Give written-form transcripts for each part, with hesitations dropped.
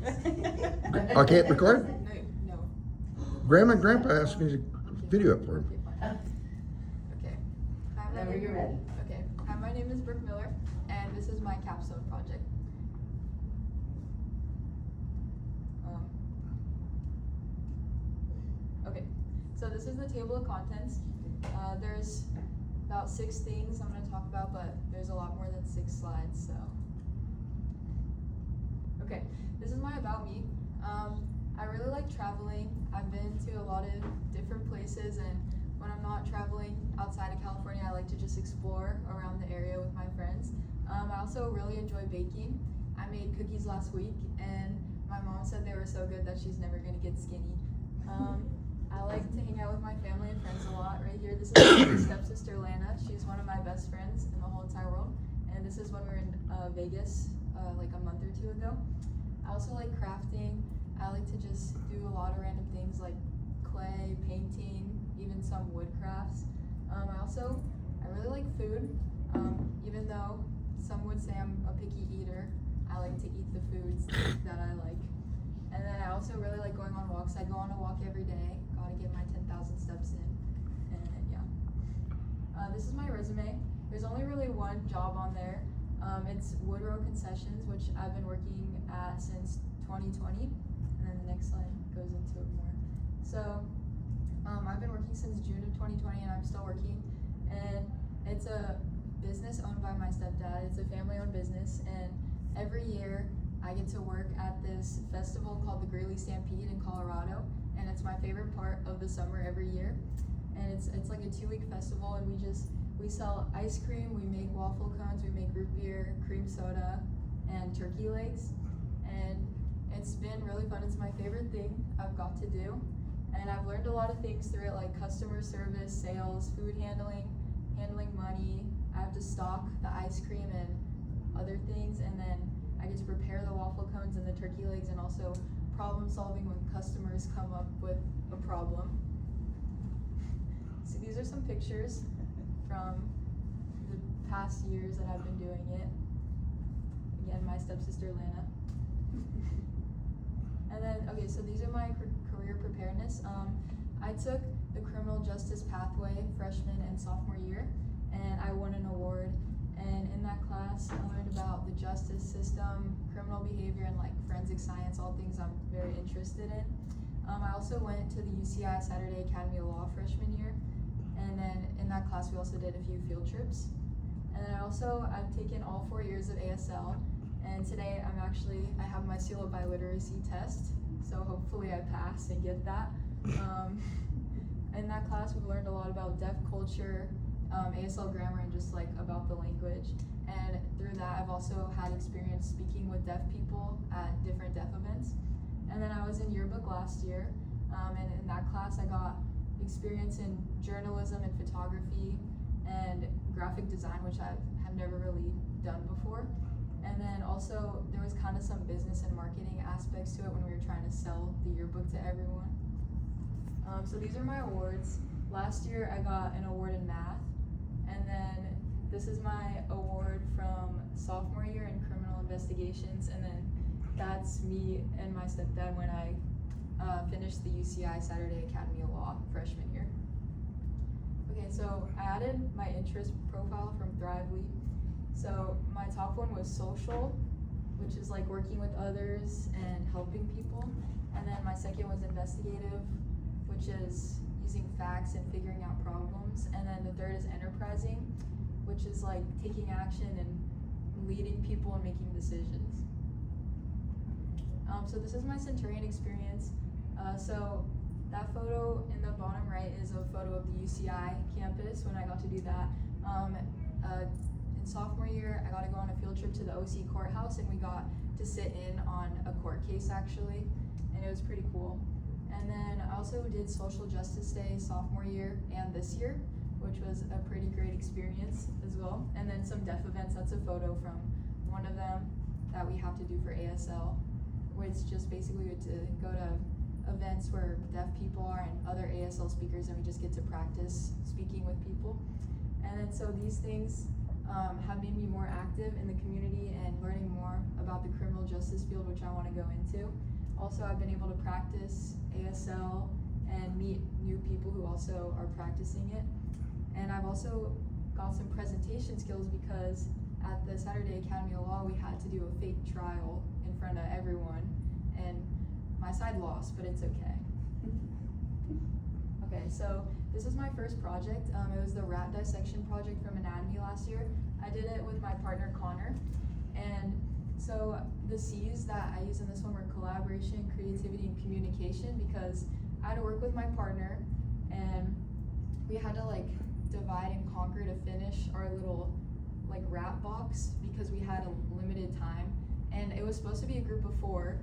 I can't record? No. Grandma and Grandpa asked me to video it for him. Okay, fine. Okay. Hi, Whenever you're ready. Okay. Hi, my name is Brooke Miller, and this is my Capstone project. Okay, so this is the table of contents. There's about 6 things I'm going to talk about, but there's a lot more than 6 slides, so. Okay, this is my about me. I really like traveling. I've been to a lot of different places, and when I'm not traveling outside of California, I like to just explore around the area with my friends. I also really enjoy baking. I made cookies last week, and my mom said they were so good that she's never going to get skinny. I like to hang out with my family and friends a lot. Right here, this is my stepsister Lana. She's one of my best friends in the whole entire world. And this is when we were in Vegas like a month or 2 ago. I also like crafting. I like to just do a lot of random things like clay, painting, even some wood crafts. I really like food. Even though some would say I'm a picky eater, I like to eat the foods that I like. And then I also really like going on walks. I go on a walk every day. Gotta get my 10,000 steps in. And yeah. This is my resume. There's only really one job on there. It's Woodrow Concessions, which I've been working at since 2020. And then the next slide goes into it more. So I've been working since June of 2020, and I'm still working. And it's a business owned by my stepdad. It's a family-owned business, and every year I get to work at this festival called the Greeley Stampede in Colorado, and it's my favorite part of the summer every year. And it's like a 2-week festival, and we sell ice cream, we make waffle cones, we make root beer, cream soda, and turkey legs. And it's been really fun. It's my favorite thing I've got to do. And I've learned a lot of things through it, like customer service, sales, food handling money. I have to stock the ice cream and other things, and then I get to prepare the waffle cones and the turkey legs, and also problem solving when customers come up with a problem. So these are some pictures from the past years that I've been doing it. Again, my stepsister Lana. And then, okay, so these are my career preparedness. I took the criminal justice pathway freshman and sophomore year, and I won an award. And in that class, I learned about the justice system, criminal behavior, and like forensic science, all things I'm very interested in. I also went to the UCI Saturday Academy of Law freshman year, and then in that class we also did a few field trips. And then I've taken all 4 years of ASL, and today I have my seal of biliteracy test, so hopefully I pass and get that. In that class we learned a lot about deaf culture, ASL grammar, and just like about the language. And through that I've also had experience speaking with deaf people at different deaf events. And then I was in yearbook last year, and in that class I got experience in journalism and photography and graphic design, which I have never really done before. And then also there was kind of some business and marketing aspects to it when we were trying to sell the yearbook to everyone. So these are my awards. Last year I got an award in math, and then this is my award from sophomore year in criminal investigations, and then that's me and my stepdad when I finished the UCI Saturday Academy of Law freshman year. Okay, so I added my interest profile from Thrively. So my top one was social, which is like working with others and helping people. And then my second was investigative, which is using facts and figuring out problems. And then the third is enterprising, which is like taking action and leading people and making decisions. So this is my Centurion experience. So that photo in the bottom right is a photo of the UCI campus when I got to do that. In sophomore year, I got to go on a field trip to the OC courthouse, and we got to sit in on a court case actually, and it was pretty cool. And then I also did Social Justice Day sophomore year and this year, which was a pretty great experience as well. And then some deaf events, that's a photo from one of them that we have to do for ASL, where it's just basically to go to events where deaf people are and other ASL speakers, and we just get to practice speaking with people. And then so these things have made me more active in the community and learning more about the criminal justice field, which I want to go into. Also, I've been able to practice ASL and meet new people who also are practicing it. And I've also got some presentation skills because at the Saturday Academy of Law, we had to do a fake trial in front of everyone, and my side lost, but it's okay. Okay, so this is my first project. It was the rat dissection project from anatomy last year. I did it with my partner Connor, and so the C's that I used in this one were collaboration, creativity, and communication, because I had to work with my partner, and we had to like divide and conquer to finish our little like rat box because we had a limited time, and it was supposed to be a group of 4,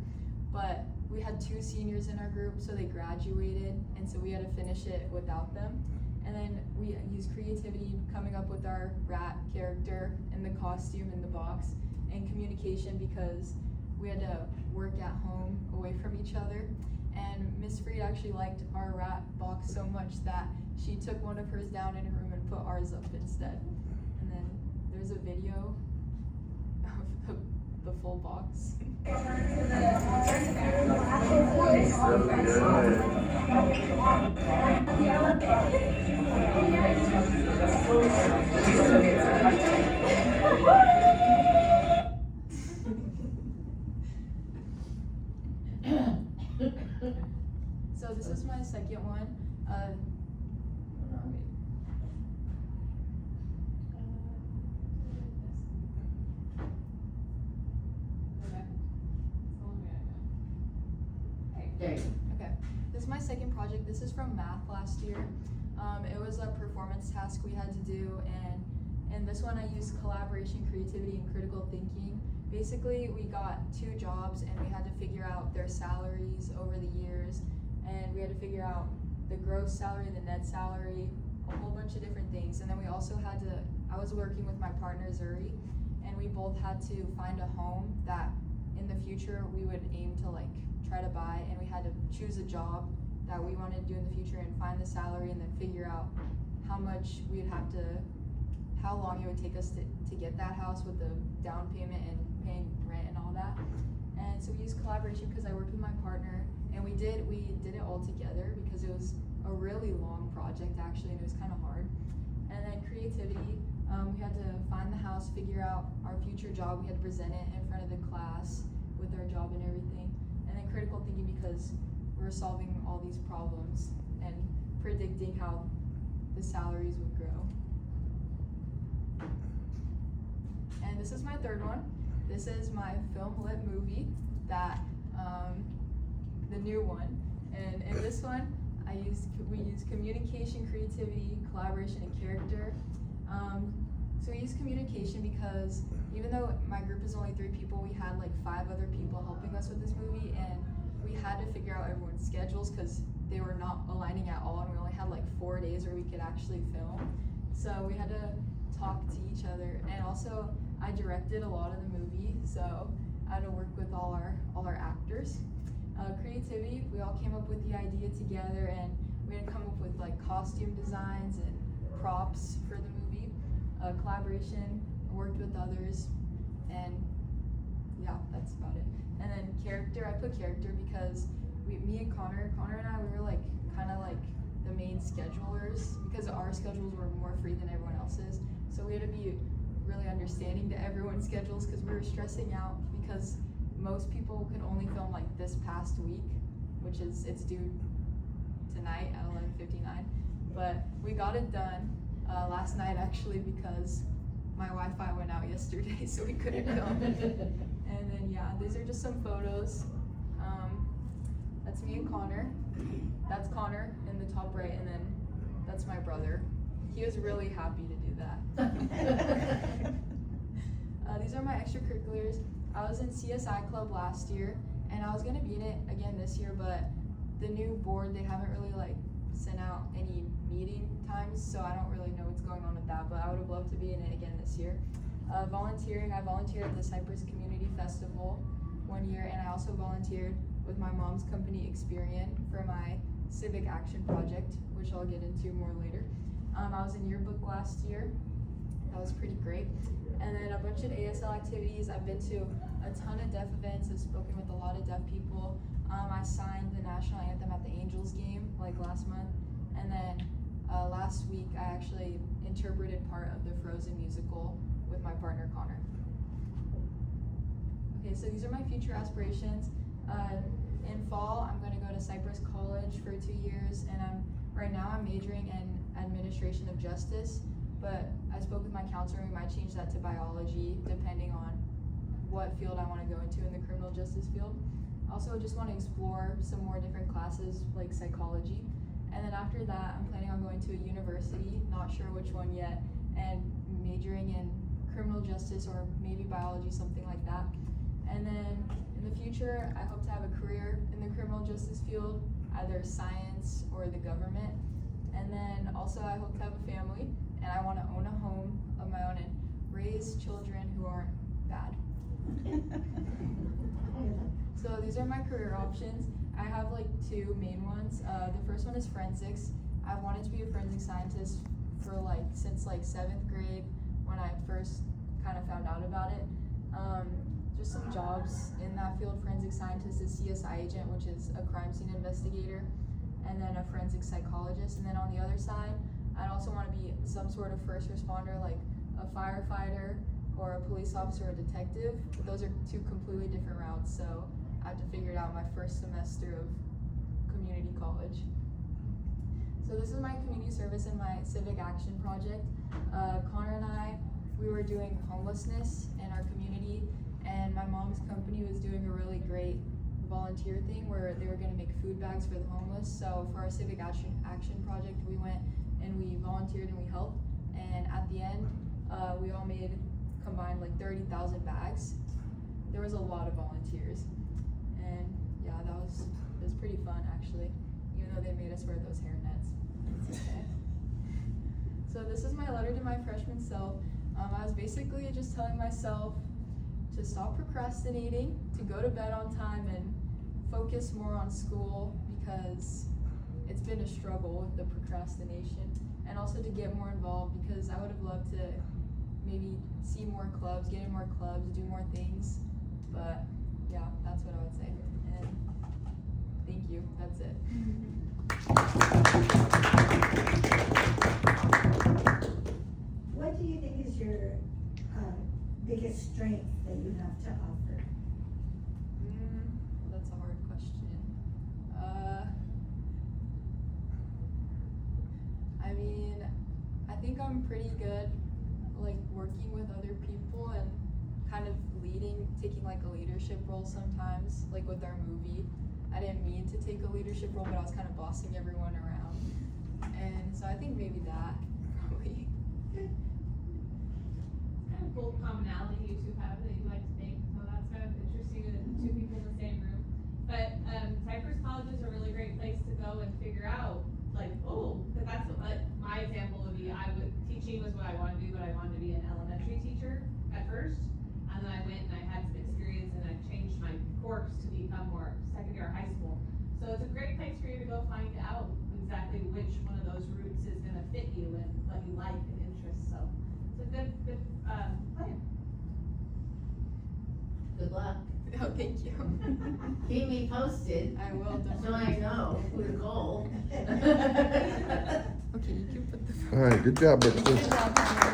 but we had 2 seniors in our group, so they graduated, and so we had to finish it without them. And then we used creativity, coming up with our rat character and the costume in the box, and communication because we had to work at home away from each other. And Miss Freed actually liked our rat box so much that she took one of hers down in her room and put ours up instead. And then there's a video of the full box. So this is my second one. There you go. Okay, this is my second project. This is from math last year. It was a performance task we had to do, and in this one I used collaboration, creativity, and critical thinking. Basically, we got 2 jobs and we had to figure out their salaries over the years, and we had to figure out the gross salary, the net salary, a whole bunch of different things. And then we also had to, I was working with my partner Zuri, and we both had to find a home that in the future we would aim to like try to buy, and we had to choose a job that we wanted to do in the future and find the salary, and then figure out how much we'd have to, how long it would take us to get that house with the down payment and paying rent and all that. And so we used collaboration because I worked with my partner, and we did it all together because it was a really long project actually, and it was kind of hard. And then creativity, we had to find the house, figure out our future job, we had to present it in front of the class with our job and everything. And then critical thinking because we're solving all these problems and predicting how the salaries would grow. And this is my third one. This is my film lit movie that, the new one. And in this one, we use communication, creativity, collaboration, and character. So we use communication because even though my group is only 3 people, we had like 5 other people helping us with this movie, and we had to figure out everyone's schedules because they were not aligning at all, and we only had like 4 days where we could actually film. So we had to talk to each other, and also I directed a lot of the movie, so I had to work with all our actors. Creativity, we all came up with the idea together, and we had to come up with like costume designs and props for the movie. Collaboration, worked with others, and yeah, that's about it. And then character, I put character because me and Connor and I, we were like kind of like the main schedulers because our schedules were more free than everyone else's. So we had to be really understanding to everyone's schedules because we were stressing out because most people could only film like this past week, which is, it's due tonight at 11:59. But we got it done last night actually because my Wi-Fi went out yesterday, so we couldn't film. And then yeah, these are just some photos. That's me and Connor. That's Connor in the top right, and then that's my brother. He was really happy to do that. These are my extracurriculars. I was in CSI Club last year, and I was gonna be in it again this year, but the new board, they haven't really like sent out any meeting times, so I don't really know what's going on with that, but I would have loved to be in it again this year. Volunteering, I volunteered at the Cypress Community Festival 1 year, and I also volunteered with my mom's company Experian for my civic action project, which I'll get into more later. I was in yearbook last year. That was pretty great. And And then a bunch of ASL activities. I've been to a ton of deaf events. I've spoken with a lot of deaf people. I signed the national anthem at the Angels game like last month. And then last week I actually interpreted part of the Frozen musical with my partner Connor. Okay, so these are my future aspirations. In fall, I'm going to go to Cypress College for 2 years, and right now I'm majoring in administration of justice, but I spoke with my counselor and we might change that to biology depending on what field I want to go into in the criminal justice field. Also, just want to explore some more different classes like psychology, and then after that I'm planning on going to a university, not sure which one yet, and majoring in criminal justice or maybe biology, something like that. And then in the future, I hope to have a career in the criminal justice field, either science or the government. And then also I hope to have a family, and I want to own a home of my own and raise children who aren't bad. So these are my career options. I have like 2 main ones. The first one is forensics. I've wanted to be a forensic scientist for since 7th grade when I first kind of found out about it. Just some jobs in that field. Forensic scientist is CSI agent, which is a crime scene investigator, and then a forensic psychologist. And then on the other side, I'd also want to be some sort of first responder, like a firefighter or a police officer or a detective. But those are 2 completely different routes, so I have to figure it out my first semester of community college. So this is my community service and my civic action project. Connor and I, we were doing homelessness in our community, and my mom's company was doing a really great volunteer thing where they were going to make food bags for the homeless. So for our civic action project, we went and we volunteered and we helped, and at the end we all made combined 30,000 bags. There was a lot of volunteers, and yeah, it was pretty fun actually, even though they made us wear those hairnets. It's okay. So this is my letter to my freshman self. I was basically just telling myself to stop procrastinating, to go to bed on time, and focus more on school because it's been a struggle with the procrastination, and also to get more involved because I would have loved to maybe see more clubs, get in more clubs, do more things, but yeah, that's what I would say, and thank you, that's it. What do you think is your biggest strength that you have to offer? That's a hard question. I mean, I think I'm pretty good working with other people and kind of leading, taking a leadership role sometimes, with our movie. I didn't mean to take a leadership role, but I was kind of bossing everyone around. And so I think maybe that, probably. Kind of cool commonality you 2 have that you like to make, so that's kind of interesting that 2 people in the same room. But Cypress College is a really great place to go and figure out, because that's my example would be, teaching was what I wanted to do, but I wanted to be an elementary teacher at first, and then I went and I had some experience and I changed my course to become more secondary or high school. So it's a great place for you to go find out exactly which one of those routes is going to fit you and what you like and interest. So it's a good plan. Good luck. Oh, thank you. Keep me posted. I will, don't So worry. I know who to call. Okay, you can put the All right, good job, Brooke. Good job, Connor.